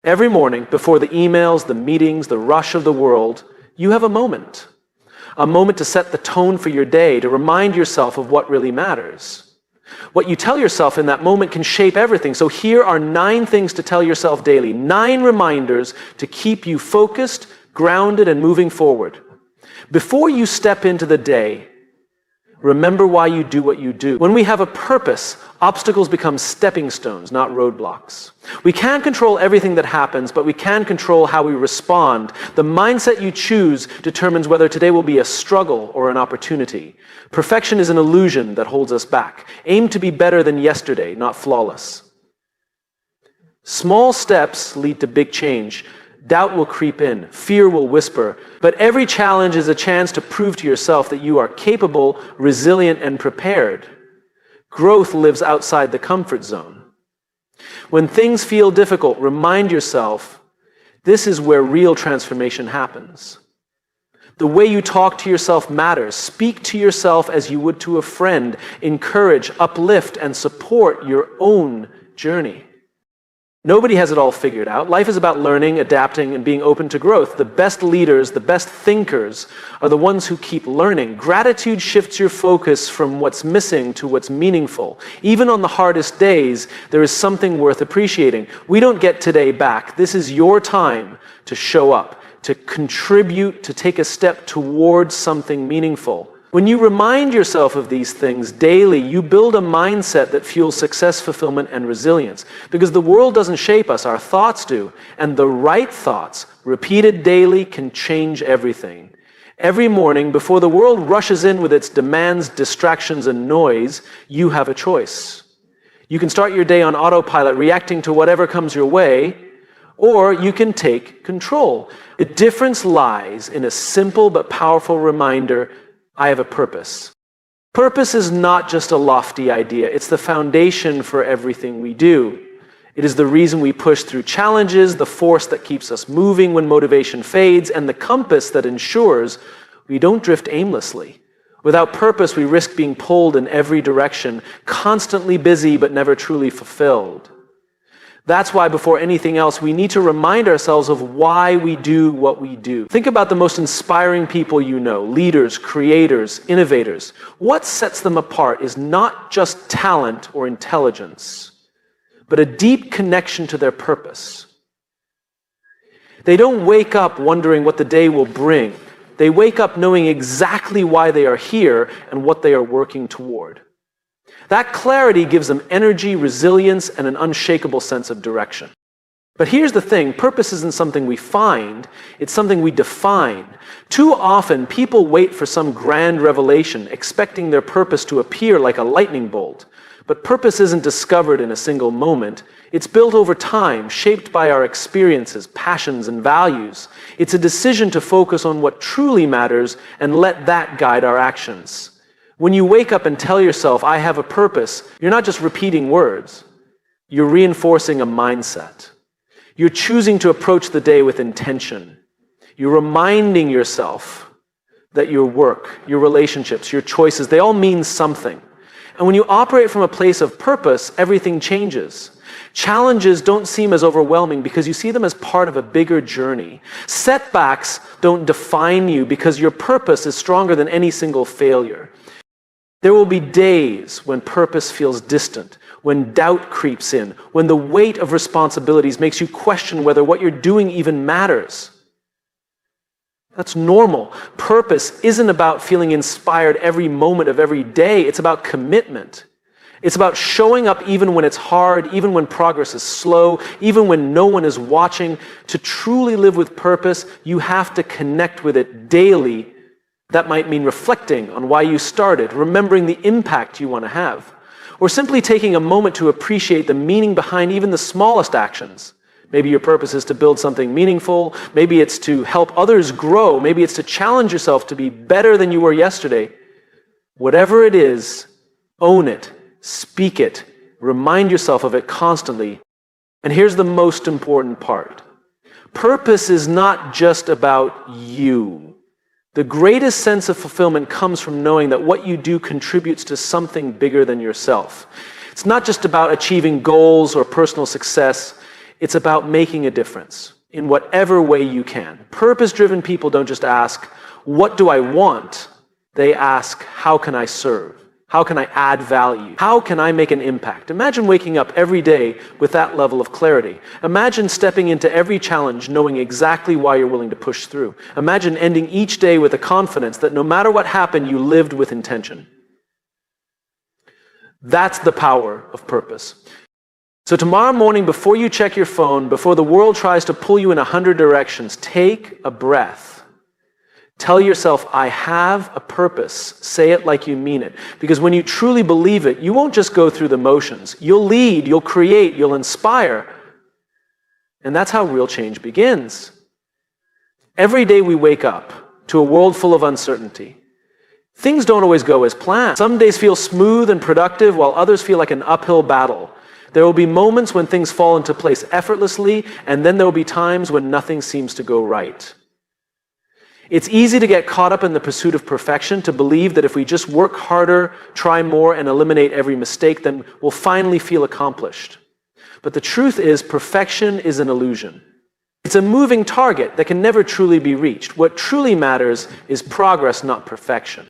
Every morning, before the emails, the meetings, the rush of the world, you have a moment. A moment to set the tone for your day, to remind yourself of what really matters. What you tell yourself in that moment can shape everything. So here are 9 things to tell yourself daily. 9 reminders to keep you focused, grounded, and moving forward. Before you step into the day, remember why you do what you do. When we have a purpose, obstacles become stepping stones, not roadblocks. We can't control everything that happens, but we can control how we respond. The mindset you choose determines whether today will be a struggle or an opportunity. Perfection is an illusion that holds us back. Aim to be better than yesterday, not flawless. Small steps lead to big change. Doubt will creep in, fear will whisper, but every challenge is a chance to prove to yourself that you are capable, resilient, and prepared. Growth lives outside the comfort zone. When things feel difficult, remind yourself, this is where real transformation happens. The way you talk to yourself matters. Speak to yourself as you would to a friend. Encourage, uplift, and support your own journey. Nobody has it all figured out. Life is about learning, adapting, and being open to growth. The best leaders, the best thinkers are the ones who keep learning. Gratitude shifts your focus from what's missing to what's meaningful. Even on the hardest days, there is something worth appreciating. We don't get today back. This is your time to show up, to contribute, to take a step towards something meaningful. When you remind yourself of these things daily, you build a mindset that fuels success, fulfillment, and resilience. Because the world doesn't shape us, our thoughts do. And the right thoughts, repeated daily, can change everything. Every morning, before the world rushes in with its demands, distractions, and noise, you have a choice. You can start your day on autopilot, reacting to whatever comes your way, or you can take control. The difference lies in a simple but powerful reminder: I have a purpose. Purpose is not just a lofty idea. It's the foundation for everything we do. It is the reason we push through challenges, the force that keeps us moving when motivation fades, and the compass that ensures we don't drift aimlessly. Without purpose, we risk being pulled in every direction, constantly busy but never truly fulfilled. That's why, before anything else, we need to remind ourselves of why we do what we do. Think about the most inspiring people you know, leaders, creators, innovators. What sets them apart is not just talent or intelligence, but a deep connection to their purpose. They don't wake up wondering what the day will bring. They wake up knowing exactly why they are here and what they are working toward. That clarity gives them energy, resilience, and an unshakable sense of direction. But here's the thing, purpose isn't something we find, it's something we define. Too often, people wait for some grand revelation, expecting their purpose to appear like a lightning bolt. But purpose isn't discovered in a single moment. It's built over time, shaped by our experiences, passions, and values. It's a decision to focus on what truly matters and let that guide our actions. When you wake up and tell yourself, I have a purpose, you're not just repeating words. You're reinforcing a mindset. You're choosing to approach the day with intention. You're reminding yourself that your work, your relationships, your choices, they all mean something. And when you operate from a place of purpose, everything changes. Challenges don't seem as overwhelming because you see them as part of a bigger journey. Setbacks don't define you because your purpose is stronger than any single failure. There will be days when purpose feels distant, when doubt creeps in, when the weight of responsibilities makes you question whether what you're doing even matters. That's normal. Purpose isn't about feeling inspired every moment of every day. It's about commitment. It's about showing up even when it's hard, even when progress is slow, even when no one is watching. To truly live with purpose, you have to connect with it daily. That might mean reflecting on why you started, remembering the impact you want to have, or simply taking a moment to appreciate the meaning behind even the smallest actions. Maybe your purpose is to build something meaningful. Maybe it's to help others grow. Maybe it's to challenge yourself to be better than you were yesterday. Whatever it is, own it, speak it, remind yourself of it constantly. And here's the most important part. Purpose is not just about you. The greatest sense of fulfillment comes from knowing that what you do contributes to something bigger than yourself. It's not just about achieving goals or personal success. It's about making a difference in whatever way you can. Purpose-driven people don't just ask, what do I want? They ask, how can I serve? How can I add value? How can I make an impact? Imagine waking up every day with that level of clarity. Imagine stepping into every challenge knowing exactly why you're willing to push through. Imagine ending each day with the confidence that no matter what happened, you lived with intention. That's the power of purpose. So tomorrow morning, before you check your phone, before the world tries to pull you in 100 directions, take a breath. Tell yourself, I have a purpose. Say it like you mean it. Because when you truly believe it, you won't just go through the motions. You'll lead, you'll create, you'll inspire. And that's how real change begins. Every day we wake up to a world full of uncertainty. Things don't always go as planned. Some days feel smooth and productive, while others feel like an uphill battle. There will be moments when things fall into place effortlessly, and then there will be times when nothing seems to go right. It's easy to get caught up in the pursuit of perfection, to believe that if we just work harder, try more, and eliminate every mistake, then we'll finally feel accomplished. But the truth is, perfection is an illusion. It's a moving target that can never truly be reached. What truly matters is progress, not perfection.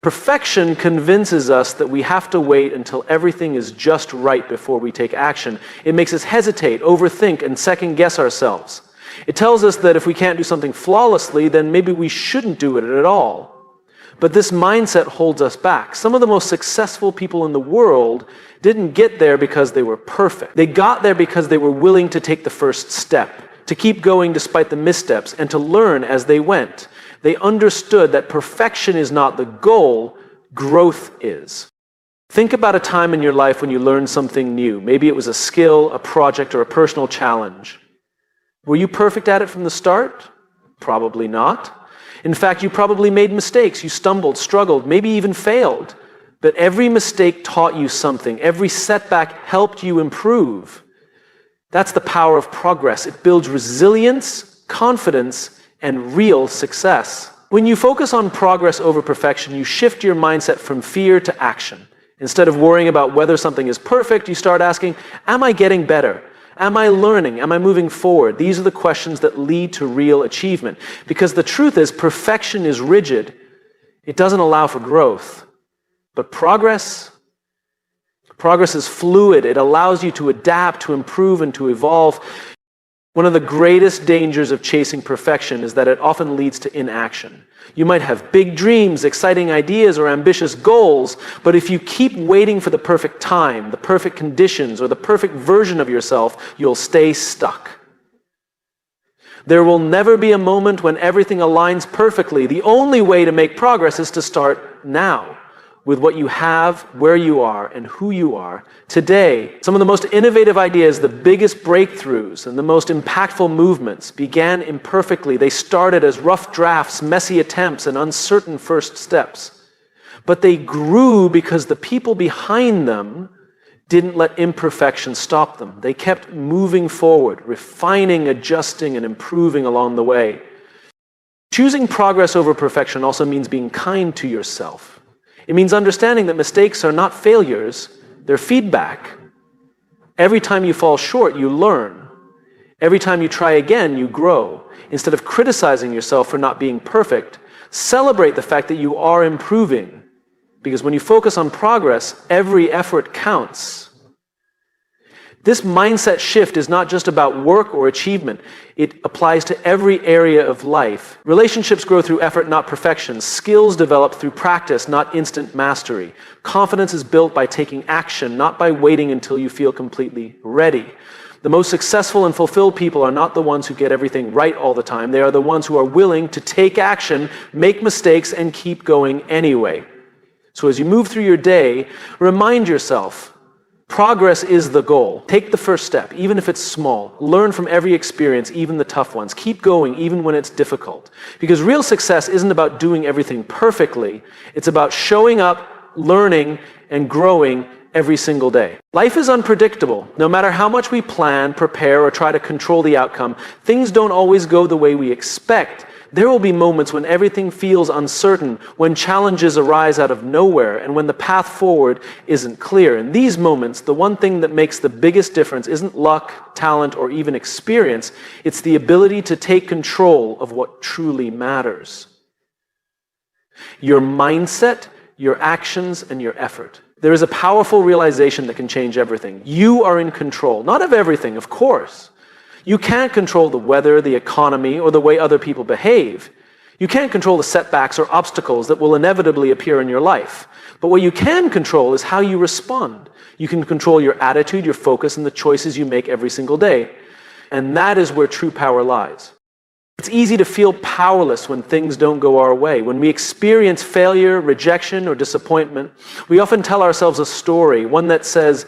Perfection convinces us that we have to wait until everything is just right before we take action. It makes us hesitate, overthink, and second-guess ourselves. It tells us that if we can't do something flawlessly, then maybe we shouldn't do it at all. But this mindset holds us back. Some of the most successful people in the world didn't get there because they were perfect. They got there because they were willing to take the first step, to keep going despite the missteps, and to learn as they went. They understood that perfection is not the goal, growth is. Think about a time in your life when you learned something new. Maybe it was a skill, a project, or a personal challenge. Were you perfect at it from the start? Probably not. In fact, you probably made mistakes. You stumbled, struggled, maybe even failed. But every mistake taught you something. Every setback helped you improve. That's the power of progress. It builds resilience, confidence, and real success. When you focus on progress over perfection, you shift your mindset from fear to action. Instead of worrying about whether something is perfect, you start asking, am I getting better? Am I learning? Am I moving forward? These are the questions that lead to real achievement. Because the truth is, perfection is rigid. It doesn't allow for growth. But progress is fluid. It allows you to adapt, to improve, and to evolve. One of the greatest dangers of chasing perfection is that it often leads to inaction. You might have big dreams, exciting ideas, or ambitious goals, but if you keep waiting for the perfect time, the perfect conditions, or the perfect version of yourself, you'll stay stuck. There will never be a moment when everything aligns perfectly. The only way to make progress is to start now, with what you have, where you are, and who you are today. Some of the most innovative ideas, the biggest breakthroughs, and the most impactful movements began imperfectly. They started as rough drafts, messy attempts, and uncertain first steps. But they grew because the people behind them didn't let imperfection stop them. They kept moving forward, refining, adjusting, and improving along the way. Choosing progress over perfection also means being kind to yourself. It means understanding that mistakes are not failures, they're feedback. Every time you fall short, you learn. Every time you try again, you grow. Instead of criticizing yourself for not being perfect, celebrate the fact that you are improving. Because when you focus on progress, every effort counts. This mindset shift is not just about work or achievement. It applies to every area of life. Relationships grow through effort, not perfection. Skills develop through practice, not instant mastery. Confidence is built by taking action, not by waiting until you feel completely ready. The most successful and fulfilled people are not the ones who get everything right all the time. They are the ones who are willing to take action, make mistakes, and keep going anyway. So as you move through your day, remind yourself, progress is the goal. Take the first step, even if it's small. Learn from every experience, even the tough ones. Keep going, even when it's difficult. Because real success isn't about doing everything perfectly. It's about showing up, learning, and growing every single day. Life is unpredictable. No matter how much we plan, prepare, or try to control the outcome, things don't always go the way we expect. There will be moments when everything feels uncertain, when challenges arise out of nowhere, and when the path forward isn't clear. In these moments, the one thing that makes the biggest difference isn't luck, talent, or even experience. It's the ability to take control of what truly matters. Your mindset, your actions, and your effort. There is a powerful realization that can change everything. You are in control, not of everything, of course. You can't control the weather, the economy, or the way other people behave. You can't control the setbacks or obstacles that will inevitably appear in your life. But what you can control is how you respond. You can control your attitude, your focus, and the choices you make every single day. And that is where true power lies. It's easy to feel powerless when things don't go our way. When we experience failure, rejection, or disappointment, we often tell ourselves a story, one that says,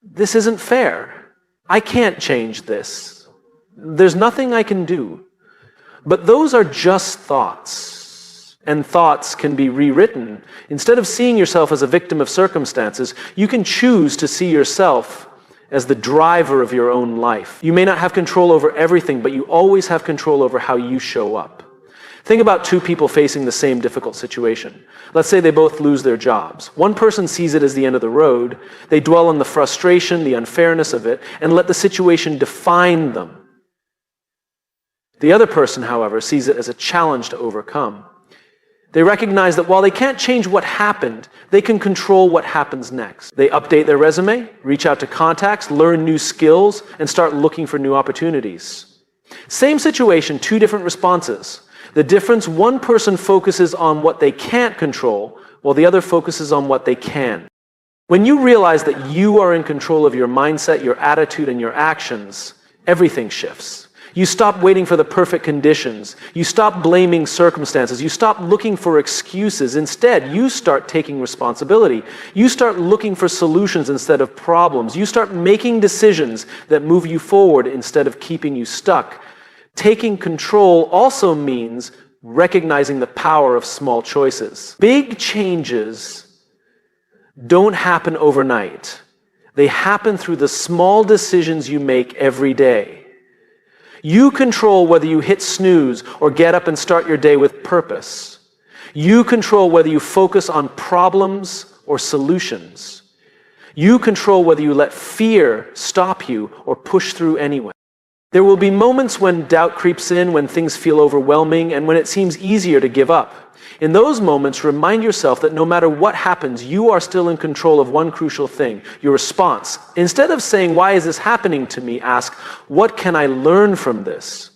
"This isn't fair. I can't change this. There's nothing I can do." But those are just thoughts, and thoughts can be rewritten. Instead of seeing yourself as a victim of circumstances, you can choose to see yourself as the driver of your own life. You may not have control over everything, but you always have control over how you show up. Think about two people facing the same difficult situation. Let's say they both lose their jobs. One person sees it as the end of the road. They dwell on the frustration, the unfairness of it, and let the situation define them. The other person, however, sees it as a challenge to overcome. They recognize that while they can't change what happened, they can control what happens next. They update their resume, reach out to contacts, learn new skills, and start looking for new opportunities. Same situation, two different responses. The difference, one person focuses on what they can't control, while the other focuses on what they can. When you realize that you are in control of your mindset, your attitude, and your actions, everything shifts. You stop waiting for the perfect conditions. You stop blaming circumstances. You stop looking for excuses. Instead, you start taking responsibility. You start looking for solutions instead of problems. You start making decisions that move you forward instead of keeping you stuck. Taking control also means recognizing the power of small choices. Big changes don't happen overnight. They happen through the small decisions you make every day. You control whether you hit snooze or get up and start your day with purpose. You control whether you focus on problems or solutions. You control whether you let fear stop you or push through anyway. There will be moments when doubt creeps in, when things feel overwhelming, and when it seems easier to give up. In those moments, remind yourself that no matter what happens, you are still in control of one crucial thing, your response. Instead of saying, "Why is this happening to me?" ask, "What can I learn from this?"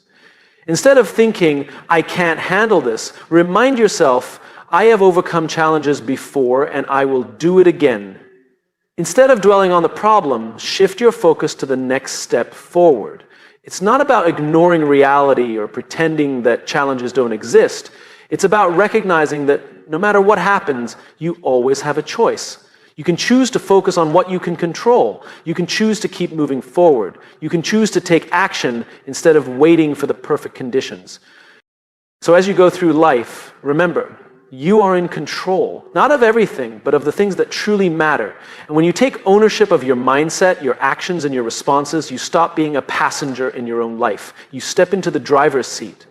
Instead of thinking, "I can't handle this," remind yourself, "I have overcome challenges before and I will do it again." Instead of dwelling on the problem, shift your focus to the next step forward. It's not about ignoring reality or pretending that challenges don't exist. It's about recognizing that no matter what happens, you always have a choice. You can choose to focus on what you can control. You can choose to keep moving forward. You can choose to take action instead of waiting for the perfect conditions. So as you go through life, remember, you are in control, not of everything, but of the things that truly matter. And when you take ownership of your mindset, your actions, and your responses, you stop being a passenger in your own life. You step into the driver's seat.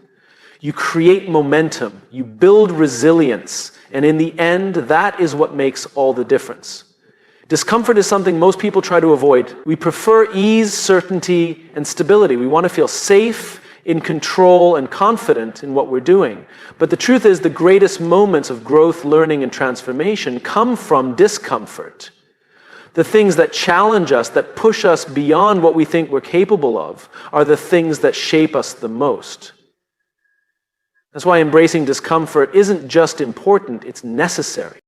You create momentum, you build resilience, and in the end, that is what makes all the difference. Discomfort is something most people try to avoid. We prefer ease, certainty, and stability. We want to feel safe, in control, and confident in what we're doing. But the truth is, the greatest moments of growth, learning, and transformation come from discomfort. The things that challenge us, that push us beyond what we think we're capable of, are the things that shape us the most. That's why embracing discomfort isn't just important, it's necessary.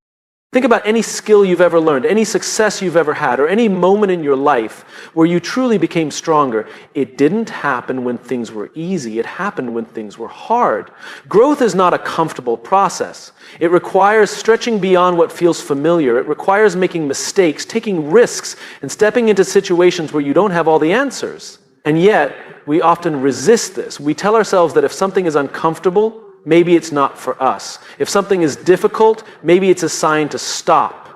Think about any skill you've ever learned, any success you've ever had, or any moment in your life where you truly became stronger. It didn't happen when things were easy, it happened when things were hard. Growth is not a comfortable process. It requires stretching beyond what feels familiar. It requires making mistakes, taking risks, and stepping into situations where you don't have all the answers. And yet, we often resist this. We tell ourselves that if something is uncomfortable, maybe it's not for us. If something is difficult, maybe it's a sign to stop.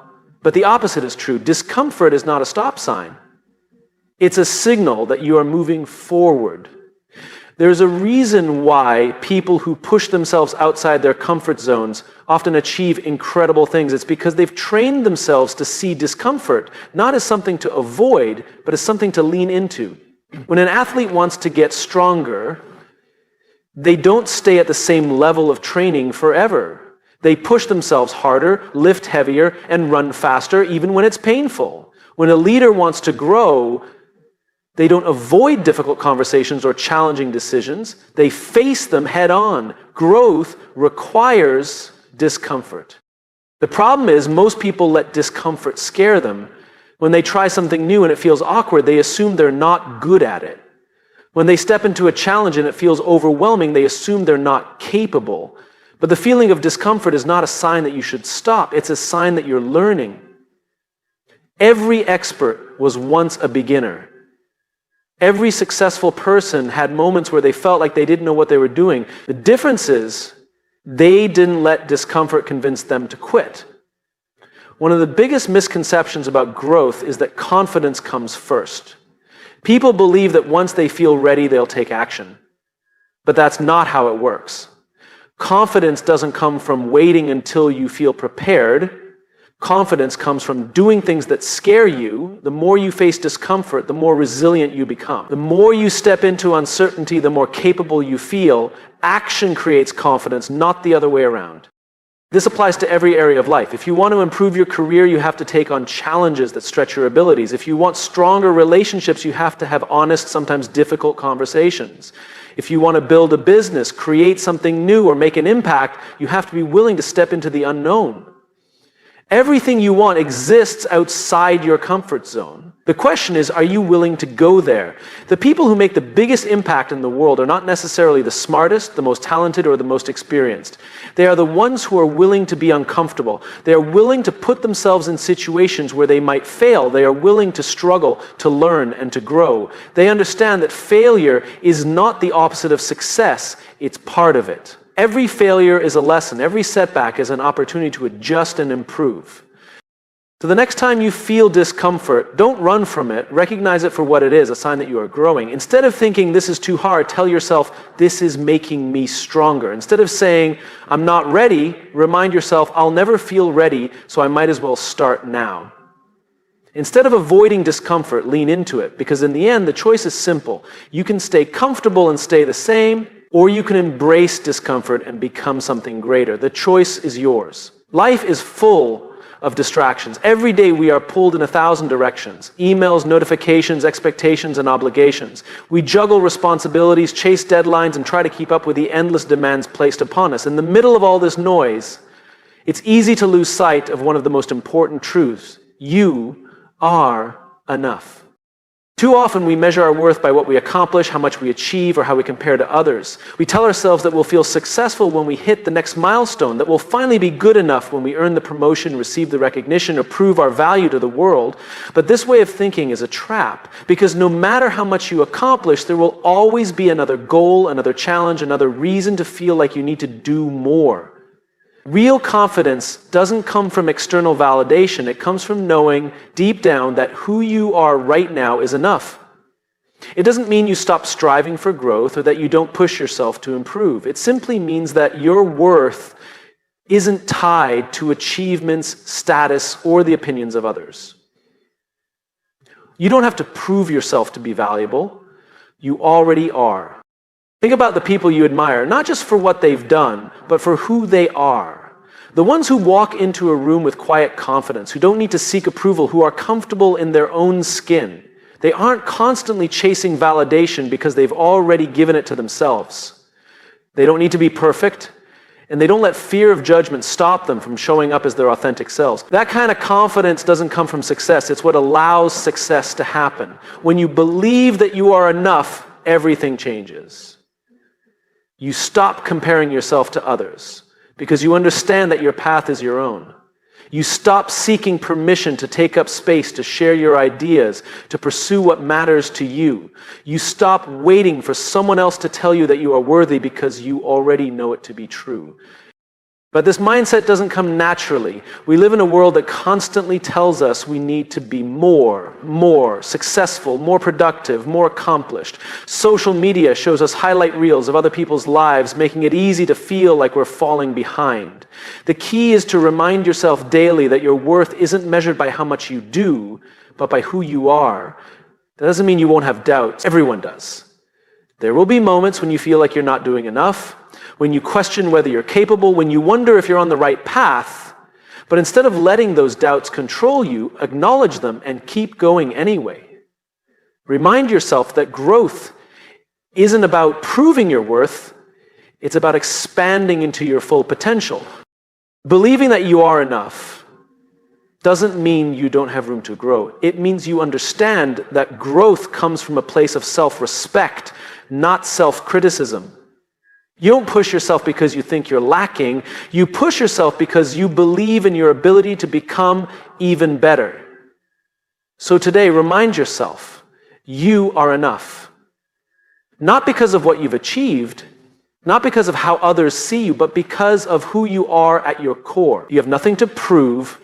But the opposite is true. Discomfort is not a stop sign. It's a signal that you are moving forward. There's a reason why people who push themselves outside their comfort zones often achieve incredible things. It's because they've trained themselves to see discomfort not as something to avoid, but as something to lean into. When an athlete wants to get stronger, they don't stay at the same level of training forever. They push themselves harder, lift heavier, and run faster, even when it's painful. When a leader wants to grow, they don't avoid difficult conversations or challenging decisions. They face them head on. Growth requires discomfort. The problem is most people let discomfort scare them. When they try something new and it feels awkward, they assume they're not good at it. When they step into a challenge and it feels overwhelming, they assume they're not capable. But the feeling of discomfort is not a sign that you should stop. It's a sign that you're learning. Every expert was once a beginner. Every successful person had moments where they felt like they didn't know what they were doing. The difference is they didn't let discomfort convince them to quit. One of the biggest misconceptions about growth is that confidence comes first. People believe that once they feel ready, they'll take action. But that's not how it works. Confidence doesn't come from waiting until you feel prepared. Confidence comes from doing things that scare you. The more you face discomfort, the more resilient you become. The more you step into uncertainty, the more capable you feel. Action creates confidence, not the other way around. This applies to every area of life. If you want to improve your career, you have to take on challenges that stretch your abilities. If you want stronger relationships, you have to have honest, sometimes difficult conversations. If you want to build a business, create something new, or make an impact, you have to be willing to step into the unknown. Everything you want exists outside your comfort zone. The question is, are you willing to go there? The people who make the biggest impact in the world are not necessarily the smartest, the most talented, or the most experienced. They are the ones who are willing to be uncomfortable. They are willing to put themselves in situations where they might fail. They are willing to struggle, to learn, and to grow. They understand that failure is not the opposite of success, it's part of it. Every failure is a lesson. Every setback is an opportunity to adjust and improve. So the next time you feel discomfort, don't run from it. Recognize it for what it is, a sign that you are growing. Instead of thinking this is too hard, tell yourself this is making me stronger. Instead of saying I'm not ready, remind yourself I'll never feel ready, so I might as well start now. Instead of avoiding discomfort, lean into it, because in the end, the choice is simple. You can stay comfortable and stay the same, or you can embrace discomfort and become something greater. The choice is yours. Life is full of distractions. Every day we are pulled in 1,000 directions. Emails, notifications, expectations, and obligations. We juggle responsibilities, chase deadlines, and try to keep up with the endless demands placed upon us. In the middle of all this noise, it's easy to lose sight of one of the most important truths. You are enough. Too often we measure our worth by what we accomplish, how much we achieve, or how we compare to others. We tell ourselves that we'll feel successful when we hit the next milestone, that we'll finally be good enough when we earn the promotion, receive the recognition, or prove our value to the world. But this way of thinking is a trap, because no matter how much you accomplish, there will always be another goal, another challenge, another reason to feel like you need to do more. Real confidence doesn't come from external validation. It comes from knowing deep down that who you are right now is enough. It doesn't mean you stop striving for growth or that you don't push yourself to improve. It simply means that your worth isn't tied to achievements, status, or the opinions of others. You don't have to prove yourself to be valuable. You already are. Think about the people you admire, not just for what they've done, but for who they are. The ones who walk into a room with quiet confidence, who don't need to seek approval, who are comfortable in their own skin. They aren't constantly chasing validation because they've already given it to themselves. They don't need to be perfect, and they don't let fear of judgment stop them from showing up as their authentic selves. That kind of confidence doesn't come from success. It's what allows success to happen. When you believe that you are enough, everything changes. You stop comparing yourself to others because you understand that your path is your own. You stop seeking permission to take up space, to share your ideas, to pursue what matters to you. You stop waiting for someone else to tell you that you are worthy because you already know it to be true. But this mindset doesn't come naturally. We live in a world that constantly tells us we need to be more successful, more productive, more accomplished. Social media shows us highlight reels of other people's lives, making it easy to feel like we're falling behind. The key is to remind yourself daily that your worth isn't measured by how much you do, but by who you are. That doesn't mean you won't have doubts. Everyone does. There will be moments when you feel like you're not doing enough, when you question whether you're capable, when you wonder if you're on the right path. But instead of letting those doubts control you, acknowledge them and keep going anyway. Remind yourself that growth isn't about proving your worth, it's about expanding into your full potential. Believing that you are enough doesn't mean you don't have room to grow. It means you understand that growth comes from a place of self-respect, not self-criticism. You don't push yourself because you think you're lacking. You push yourself because you believe in your ability to become even better. So today, remind yourself, you are enough. Not because of what you've achieved, not because of how others see you, but because of who you are at your core. You have nothing to prove.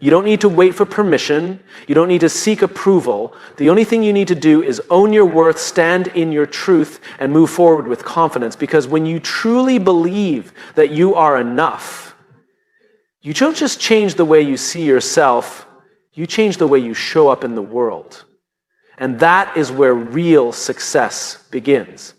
You don't need to wait for permission. You don't need to seek approval. The only thing you need to do is own your worth, stand in your truth, and move forward with confidence. Because when you truly believe that you are enough, you don't just change the way you see yourself, you change the way you show up in the world. And that is where real success begins.